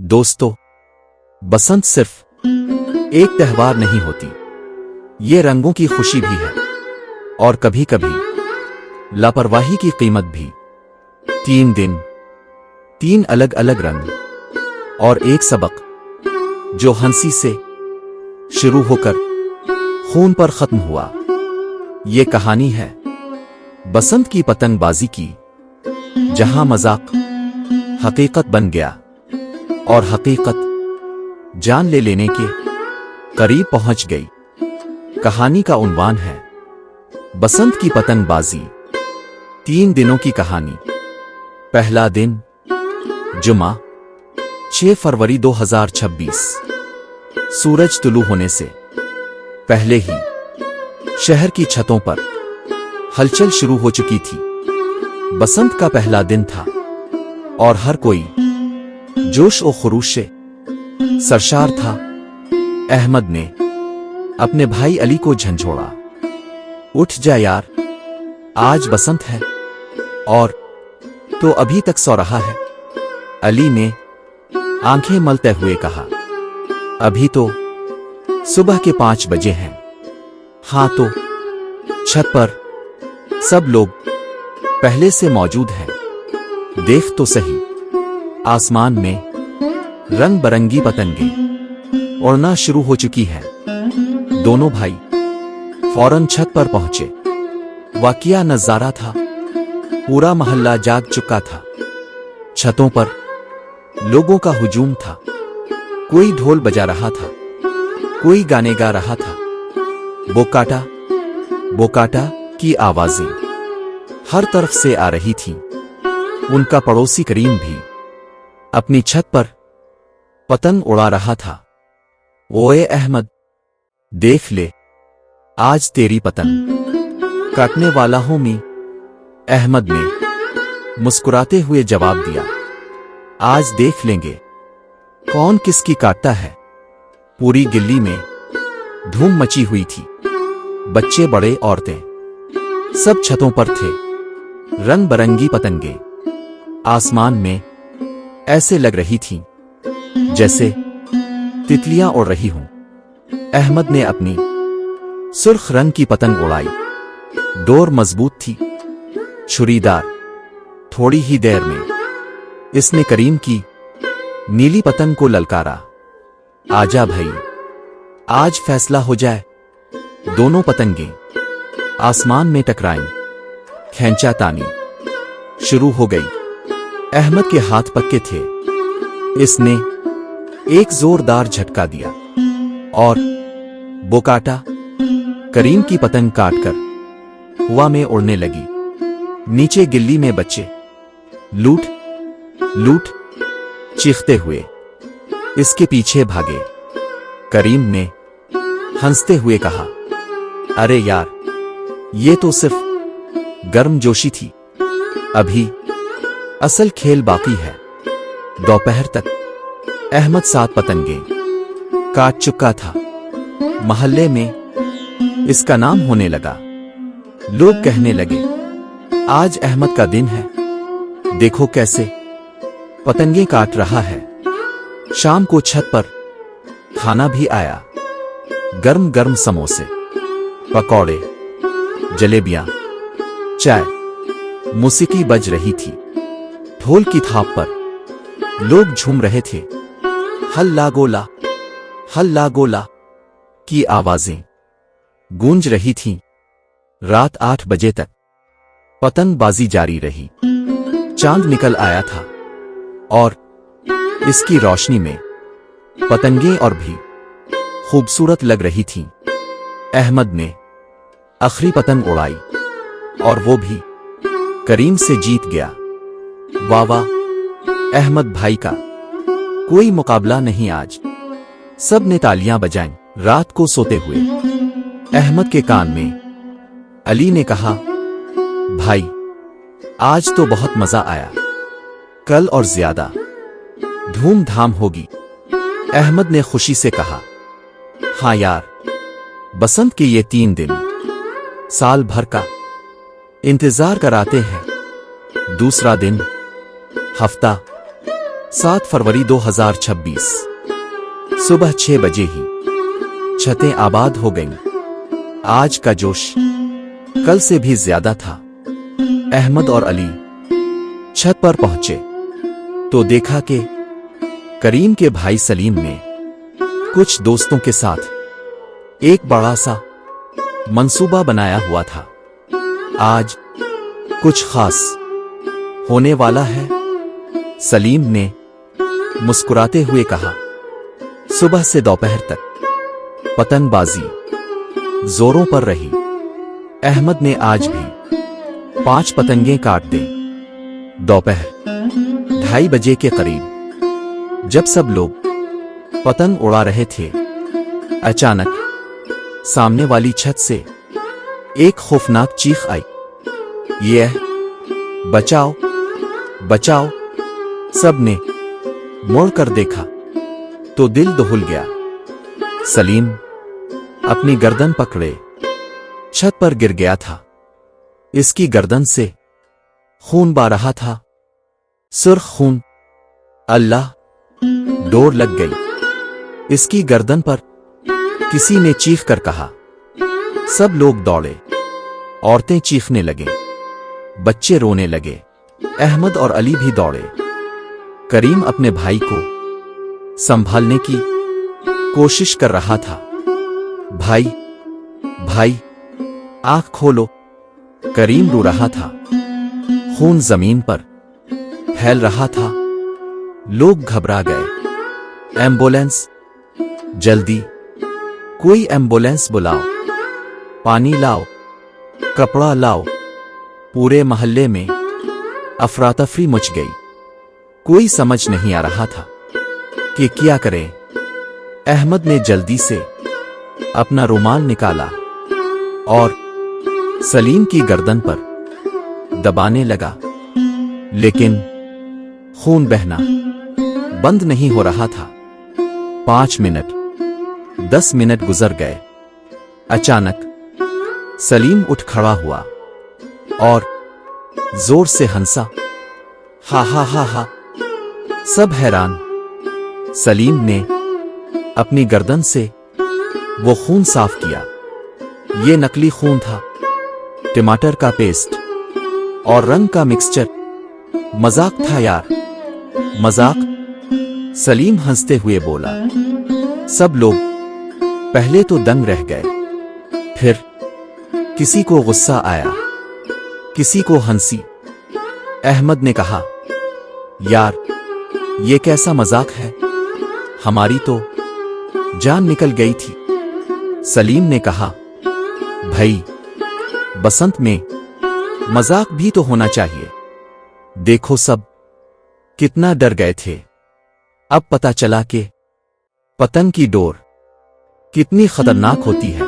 दोस्तों, बसंत सिर्फ एक त्योहार नहीं होती, ये रंगों की खुशी भी है और कभी कभी लापरवाही की कीमत भी। 3 दिन, 3 अलग अलग रंग और एक सबक जो हंसी से शुरू होकर खून पर खत्म हुआ। ये कहानी है बसंत की पतंगबाजी की, जहां मजाक हकीकत बन गया और हकीकत जान ले लेने के करीब पहुंच गई। कहानी का उन्वान है बसंत की पतंगबाजी। 3 दिनों की कहानी। पहला दिन, जुमा, 6 फरवरी 2026। सूरज तुलू होने से पहले ही शहर की छतों पर हलचल शुरू हो चुकी थी। बसंत का पहला दिन था और हर कोई जोश और खरूश से सरशार था। अहमद ने अपने भाई अली को झंझोड़ा, उठ जा यार, आज बसंत है और तो अभी तक सो रहा है। अली ने आंखें मलते हुए कहा, अभी तो सुबह के 5 बजे हैं। हाँ तो छत पर सब लोग पहले से मौजूद हैं। देख तो सही, आसमान में रंग बरंगी पतंगें उड़ना शुरू हो चुकी है। दोनों भाई फौरन छत पर पहुंचे। वाकिया नजारा था, पूरा मोहल्ला जाग चुका था। छतों पर लोगों का हुजूम था। कोई ढोल बजा रहा था, कोई गाने गा रहा था। बोकाटा बोकाटा की आवाजें हर तरफ से आ रही थी। उनका पड़ोसी करीम भी अपनी छत पर पतंग उड़ा रहा था। ओए अहमद, देख ले, आज तेरी पतंग काटने वाला हूं मी। अहमद ने मुस्कुराते हुए जवाब दिया, आज देख लेंगे कौन किसकी काटता है। पूरी गिल्ली में धूम मची हुई थी। बच्चे बड़े औरतें सब छतों पर थे। रंग बरंगी पतंगे आसमान में ऐसे लग रही थीं जैसे तितलियां उड़ रही हों। अहमद ने अपनी सुर्ख रंग की पतंग उड़ाई। डोर मजबूत थी, छुरीदार। थोड़ी ही देर में इसने करीम की नीली पतंग को ललकारा, आजा भाई, आज फैसला हो जाए। दोनों पतंगें आसमान में टकराईं। खींचातानी शुरू हो गई। अहमद के हाथ पक्के थे। इसने एक जोरदार झटका दिया और बोकाटा करीम की पतंग काटकर हवा में उड़ने लगी। नीचे गिल्ली में बच्चे लूट लूट चीखते हुए इसके पीछे भागे। करीम ने हंसते हुए कहा, अरे यार, ये तो सिर्फ गर्मजोशी थी, अभी असल खेल बाकी है। दोपहर तक अहमद 7 पतंगे काट चुका था। मोहल्ले में इसका नाम होने लगा। लोग कहने लगे, आज अहमद का दिन है, देखो कैसे पतंगे काट रहा है। शाम को छत पर खाना भी आया। गर्म गर्म समोसे, पकौड़े, जलेबियां, चाय। मौसीकी बज रही थी। ढोल की थाप पर लोग झूम रहे थे। हल्ला गोला, हल्ला गोला की आवाजें गूंज रही थीं। रात 8 बजे तक पतंगबाजी जारी रही। चांद निकल आया था और इसकी रोशनी में पतंगें और भी खूबसूरत लग रही थीं। अहमद ने आखिरी पतंग उड़ाई और वो भी करीम से जीत गया। वाह वाह, अहमद भाई का कोई मुकाबला नहीं आज। सब ने तालियां बजाईं। रात को सोते हुए अहमद के कान में अली ने कहा, भाई, आज तो बहुत मजा आया, कल और ज्यादा धूमधाम होगी। अहमद ने खुशी से कहा, हाँ यार, बसंत के ये 3 दिन साल भर का इंतजार कराते हैं। दूसरा दिन, हफ्ता, 7 फरवरी 2026 सुबह 6 बजे ही छतें आबाद हो गईं। आज का जोश कल से भी ज्यादा था। अहमद और अली छत पर पहुंचे तो देखा कि करीम के भाई सलीम ने कुछ दोस्तों के साथ एक बड़ा सा मंसूबा बनाया हुआ था। आज कुछ खास होने वाला है। सलीम ने मुस्कुराते हुए कहा। सुबह से दोपहर तक पतंगबाजी जोरों पर रही। अहमद ने आज भी 5 पतंगें काट दी। दोपहर 2:30 बजे के करीब जब सब लोग पतंग उड़ा रहे थे, अचानक सामने वाली छत से एक खौफनाक चीख आई। ये बचाओ बचाओ! सबने मुड़कर देखा तो दिल दहल गया। सलीम अपनी गर्दन पकड़े छत पर गिर गया था। इसकी गर्दन से खून बह रहा था, सुर्ख खून। अल्लाह! डोर लग गई इसकी गर्दन पर। किसी ने चीख कर कहा। सब लोग दौड़े। औरतें चीखने लगे, बच्चे रोने लगे। अहमद और अली भी दौड़े। करीम अपने भाई को संभालने की कोशिश कर रहा था। भाई भाई आंख खोलो! करीम रो रहा था। खून जमीन पर फैल रहा था। लोग घबरा गए। एम्बुलेंस! जल्दी कोई एम्बुलेंस बुलाओ! पानी लाओ, कपड़ा लाओ! पूरे मोहल्ले में अफरा-तफरी मच गई। कोई समझ नहीं आ रहा था कि क्या करे। अहमद ने जल्दी से अपना रुमाल निकाला और सलीम की गर्दन पर दबाने लगा, लेकिन खून बहना बंद नहीं हो रहा था। 5 मिनट 10 मिनट गुजर गए। अचानक सलीम उठ खड़ा हुआ और जोर से हंसा। हा हा हा हा! सब हैरान। सलीम ने अपनी गर्दन से वो खून साफ किया। ये नकली खून था, टमाटर का पेस्ट और रंग का मिक्सचर। मजाक था यार, मजाक! सलीम हंसते हुए बोला। सब लोग पहले तो दंग रह गए, फिर किसी को गुस्सा आया, किसी को हंसी। अहमद ने कहा, यार ये कैसा मजाक है? हमारी तो जान निकल गई थी। सलीम ने कहा, भाई बसंत में मजाक भी तो होना चाहिए। देखो सब कितना डर गए थे। अब पता चला कि पतंग की डोर कितनी खतरनाक होती है।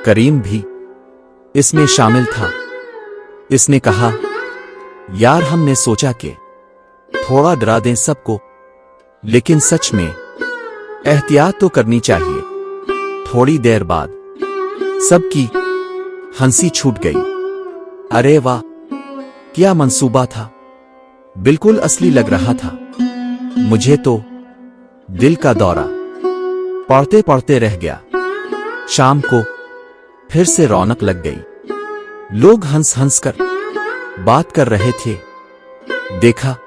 करीम भी इसमें शामिल था। इसने कहा, यार हमने सोचा कि थोड़ा डरा दें सबको, लेकिन सच में एहतियात तो करनी चाहिए। थोड़ी देर बाद सबकी हंसी छूट गई। अरे वाह, क्या मंसूबा था! बिल्कुल असली लग रहा था। मुझे तो दिल का दौरा पड़ते पड़ते रह गया। शाम को फिर से रौनक लग गई। लोग हंस हंस कर बात कर रहे थे। देखा,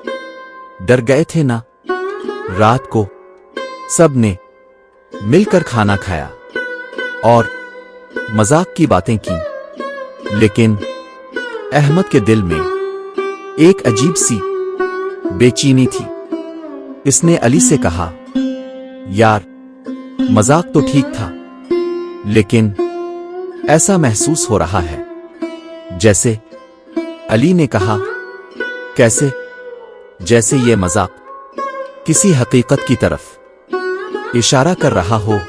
डर गए थे ना? रात को सबने मिलकर खाना खाया और मजाक की बातें की। लेकिन अहमद के दिल में एक अजीब सी बेचैनी थी। इसने अली से कहा, यार मजाक तो ठीक था, लेकिन ऐसा महसूस हो रहा है जैसे। अली ने कहा, कैसे? जैसे ये मजाक किसी हकीकत की तरफ इशारा कर रहा हो।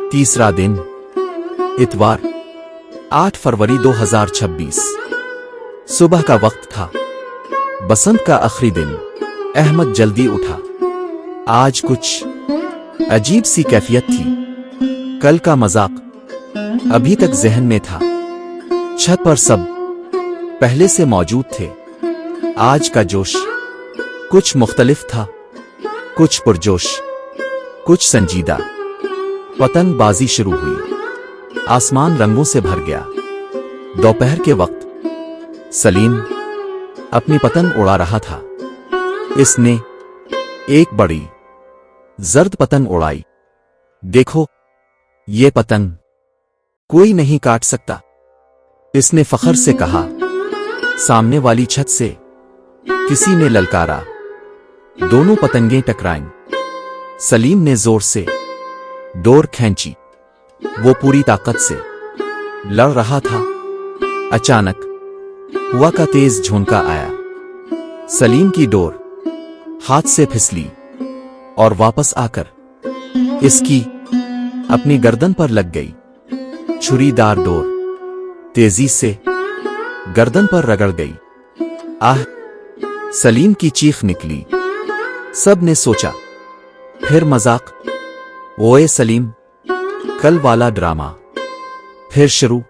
तीसरा दिन, इतवार, 8 फरवरी 2026 सुबह का वक्त था। बसंत का आखिरी दिन। अहमद जल्दी उठा। आज कुछ अजीब सी कैफियत थी। कल का मजाक अभी तक जहन में था। छत पर सब पहले से मौजूद थे। आज का जोश कुछ मुख्तलिफ था, कुछ पुरजोश, कुछ संजीदा। पतंगबाजी शुरू हुई, आसमान रंगों से भर गया। दोपहर के वक्त सलीम अपनी पतंग उड़ा रहा था। इसने एक बड़ी जर्द पतंग उड़ाई। देखो, ये पतंग कोई नहीं काट सकता, इसने फखर से कहा। सामने वाली छत से किसी ने ललकारा। दोनों पतंगें टकराईं। सलीम ने जोर से डोर खींची। वो पूरी ताकत से लड़ रहा था। अचानक हवा का तेज झोंका आया। सलीम की डोर हाथ से फिसली और वापस आकर इसकी अपनी गर्दन पर लग गई। छुरीदार डोर तेजी से गर्दन पर रगड़ गई। आह! सलीम की चीख निकली। सब ने सोचा, फिर मजाक। ओए सलीम, कल वाला ड्रामा फिर शुरू,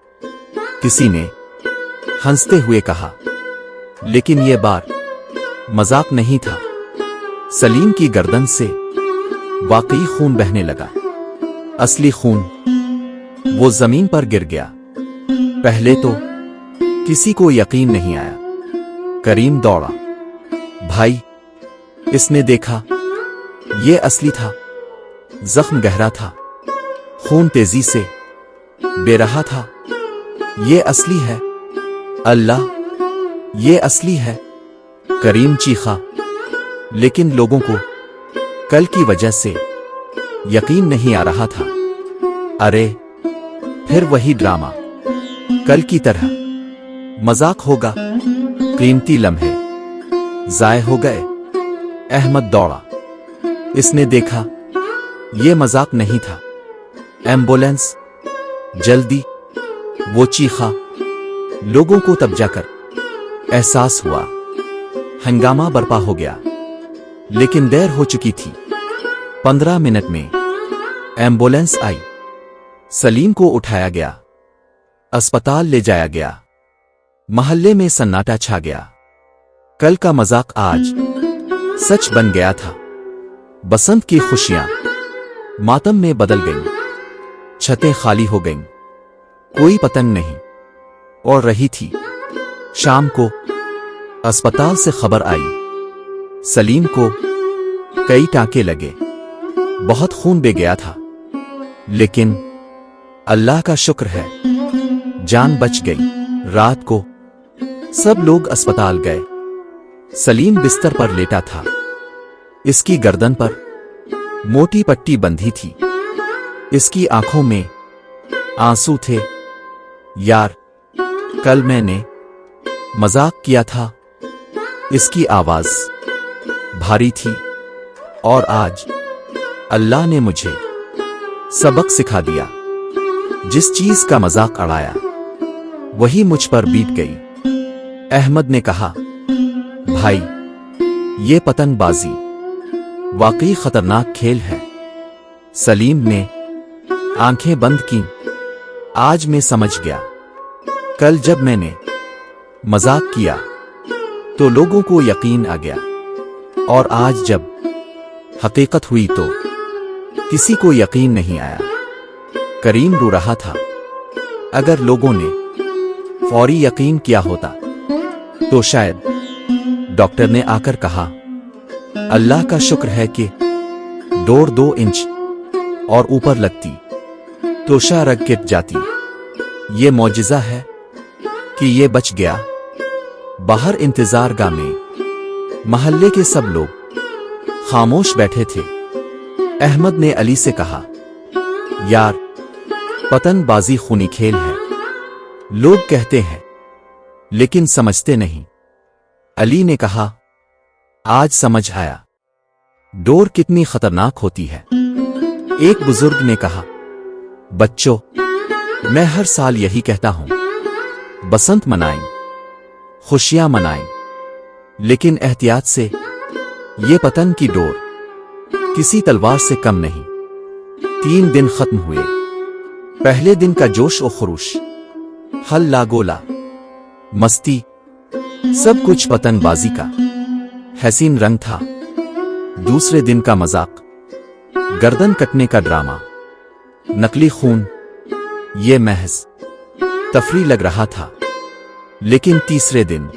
किसी ने हंसते हुए कहा। लेकिन यह बार मजाक नहीं था। सलीम की गर्दन से वाकई खून बहने लगा। असली खून। वो जमीन पर गिर गया। पहले तो किसी को यकीन नहीं आया। करीम दौड़ा। भाई, इसने देखा, ये असली था। जख्म गहरा था, खून तेजी से बह रहा था। ये असली है। अल्लाह, ये असली है। करीम चीखा। लेकिन लोगों को कल की वजह से यकीन नहीं आ रहा था। अरे, फिर वही ड्रामा, कल की तरह मजाक होगा। कीमती लम्हे जाए हो गए। अहमद दौड़ा। इसने देखा, ये मजाक नहीं था। एम्बुलेंस, जल्दी! वो चीखा। लोगों को तब जाकर एहसास हुआ। हंगामा बर्पा हो गया। लेकिन देर हो चुकी थी। 15 मिनट में एम्बुलेंस आई। सलीम को उठाया गया, अस्पताल ले जाया गया। मोहल्ले में सन्नाटा छा गया। कल का मजाक आज सच बन गया था। बसंत की खुशियां मातम में बदल गईं। छतें खाली हो गईं। कोई पतंग नहीं और रही थी। शाम को अस्पताल से खबर आई, सलीम को कई टांके लगे। बहुत खून बह गया था। लेकिन अल्लाह का शुक्र है, जान बच गई। रात को सब लोग अस्पताल गए। सलीम बिस्तर पर लेटा था। इसकी गर्दन पर मोटी पट्टी बंधी थी। इसकी आंखों में आंसू थे। यार, कल मैंने मजाक किया था। इसकी आवाज भारी थी। और आज अल्लाह ने मुझे सबक सिखा दिया। जिस चीज का मजाक उड़ाया वही मुझ पर बीत गई। अहमद ने कहा, भाई, ये पतंगबाजी वाकई खतरनाक खेल है। सलीम ने आंखें बंद की। आज मैं समझ गया। कल जब मैंने मजाक किया तो लोगों को यकीन आ गया। और आज जब हकीकत हुई तो किसी को यकीन नहीं आया। करीम रो रहा था। अगर लोगों ने फौरी यकीन किया होता तो शायद डॉक्टर ने आकर कहा, अल्लाह का शुक्र है कि डोर 2 इंच और ऊपर लगती तो शायद गिर जाती। ये मौजिज़ा है कि ये बच गया। बाहर इंतजार गाह में मोहल्ले के सब लोग खामोश बैठे थे। अहमद ने अली से कहा, यार, पतंगबाजी खूनी खेल है। लोग कहते हैं लेकिन समझते नहीं। अली ने कहा, आज समझ आया डोर कितनी खतरनाक होती है। एक बुजुर्ग ने कहा, बच्चों, मैं हर साल यही कहता हूं, बसंत मनाएं, खुशियां मनाएं, लेकिन एहतियात से। ये पतंग की डोर किसी तलवार से कम नहीं। 3 दिन खत्म हुए। पहले दिन का जोश और खरूश, हल्ला गोला, मस्ती, सब कुछ पतंगबाजी का हसीन रंग था। दूसरे दिन का मजाक, गर्दन कटने का ड्रामा, नकली खून, ये महज तफरी लग रहा था। लेकिन तीसरे दिन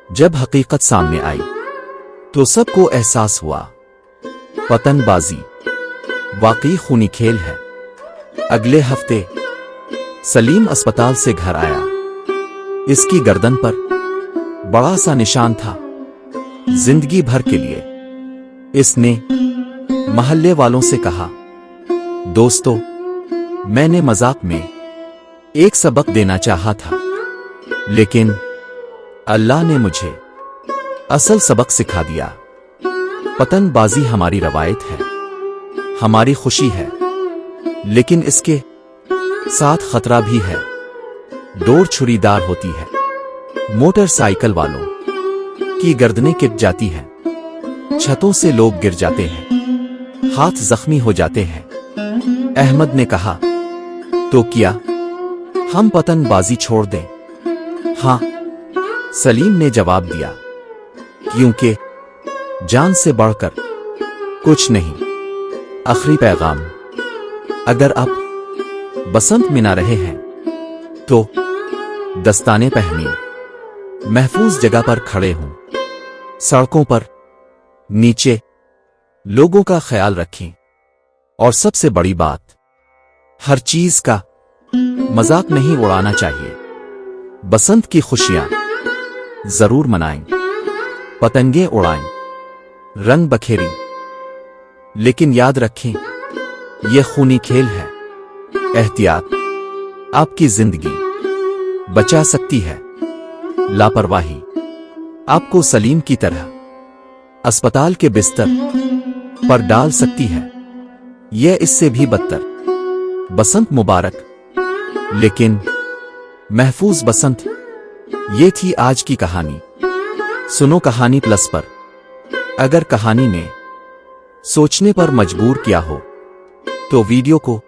जब हकीकत सामने आई तो सबको एहसास हुआ, पतंगबाजी वाकई खूनी खेल है। अगले हफ्ते सलीम अस्पताल से घर आया। इसकी गर्दन पर बड़ा सा निशान था, जिंदगी भर के लिए। इसने मोहल्ले वालों से कहा, दोस्तों, मैंने मजाक में एक सबक देना चाहा था, लेकिन अल्लाह ने मुझे असल सबक सिखा दिया। पतंगबाजी हमारी रवायत है, हमारी खुशी है, लेकिन इसके साथ खतरा भी है। डोर छुरीदार होती है, मोटरसाइकिल वालों की गर्दनें कट जाती हैं, छतों से लोग गिर जाते हैं, हाथ जख्मी हो जाते हैं। अहमद ने कहा, तो क्या हम पतंगबाजी छोड़ दें? हाँ, सलीम ने जवाब दिया, क्योंकि जान से बढ़कर कुछ नहीं। आखिरी पैगाम, अगर आप बसंत मना रहे हैं तो दस्ताने पहनिए, महफूज जगह पर खड़े हों, सड़कों पर नीचे लोगों का ख्याल रखें, और सबसे बड़ी बात, हर चीज का मजाक नहीं उड़ाना चाहिए। बसंत की खुशियां जरूर मनाएं, पतंगे उड़ाएं, रंग बखेरी, लेकिन याद रखें, यह खूनी खेल है। एहतियात आपकी जिंदगी बचा सकती है, लापरवाही आपको सलीम की तरह अस्पताल के बिस्तर पर डाल सकती है। यह इससे भी बदतर। बसंत मुबारक, लेकिन महफूज बसंत। ये थी आज की कहानी। सुनो कहानी प्लस पर। अगर कहानी ने सोचने पर मजबूर किया हो तो वीडियो को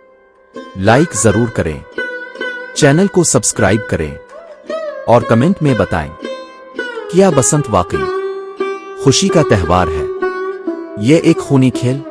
लाइक जरूर करें, चैनल को सब्सक्राइब करें और कमेंट में बताएं, क्या बसंत वाकई खुशी का त्यौहार है? ये एक खूनी खेल